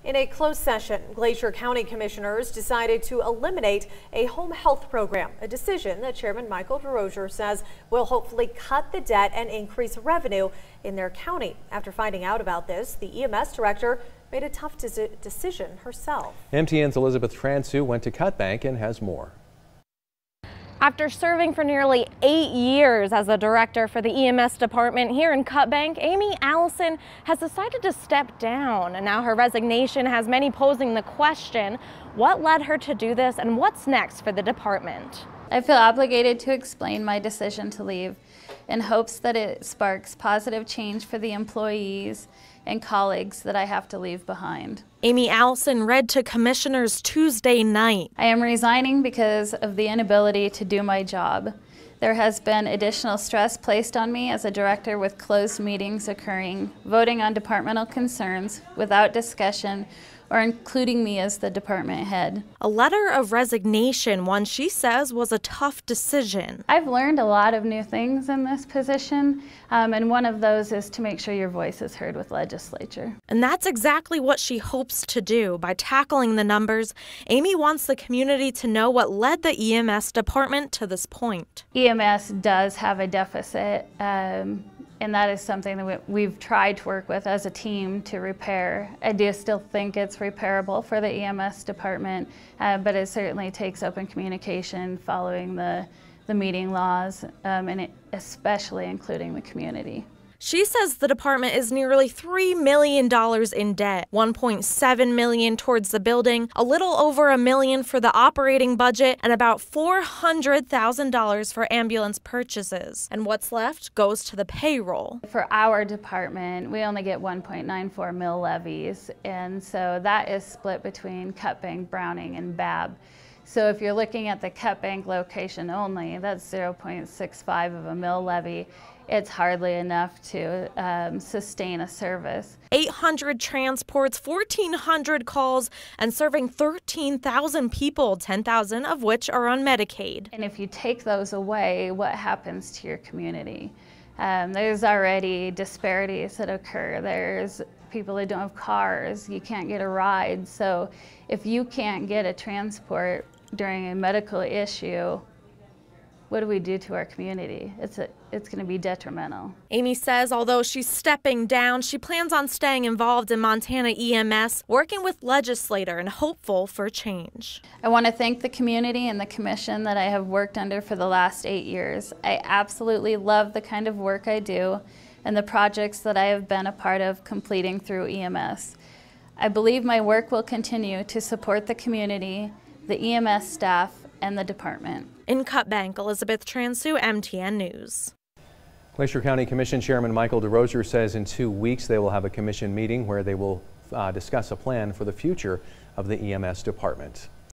In a closed session, Glacier County commissioners decided to eliminate a home health program, a decision that Chairman Michael DeRosier says will hopefully cut the debt and increase revenue in their county. After finding out about this, the EMS director made a tough decision herself. MTN's Elizabeth Transu went to Cut Bank and has more. After serving for nearly 8 years as a director for the EMS department here in Cut Bank, Amy Allison has decided to step down. And now her resignation has many posing the question, what led her to do this and what's next for the department? I feel obligated to explain my decision to leave in hopes that it sparks positive change for the employees and colleagues that I have to leave behind. Amy Allison read to commissioners Tuesday night. I am resigning because of the inability to do my job. There has been additional stress placed on me as a director with closed meetings occurring, voting on departmental concerns without discussion, or including me as the department head. A letter of resignation, one she says was a tough decision. I've learned a lot of new things in this position, and one of those is to make sure your voice is heard with legislature. And that's exactly what she hopes to do. By tackling the numbers, Amy wants the community to know what led the EMS department to this point. EMS does have a deficit, and that is something that we've tried to work with as a team to repair. I do still think it's repairable for the EMS department, but it certainly takes open communication following the meeting laws, and especially including the community. She says the department is nearly $3 million in debt, $1.7 million towards the building, a little over $1 million for the operating budget, and about $400,000 for ambulance purchases. And what's left goes to the payroll. For our department, we only get 1.94 mil levies, and so that is split between Cut Bank, Browning, and Babb. So if you're looking at the Cut Bank location only, that's 0.65 of a mill levy. It's hardly enough to sustain a service. 800 transports, 1,400 calls, and serving 13,000 people, 10,000 of which are on Medicaid. And if you take those away, what happens to your community? There's already disparities that occur. There's people that don't have cars, you can't get a ride. So if you can't get a transport during a medical issue, what do we do to our community? It's going to be detrimental. Amy says although she's stepping down, she plans on staying involved in Montana EMS, working with legislator and hopeful for change. I want to thank the community and the commission that I have worked under for the last 8 years. I absolutely love the kind of work I do and the projects that I have been a part of completing through EMS. I believe my work will continue to support the community, the EMS staff, and the department. In Cut Bank, Elizabeth Transu, MTN News. Glacier County Commission Chairman Michael DeRosier says in 2 weeks they will have a commission meeting where they will discuss a plan for the future of the EMS department.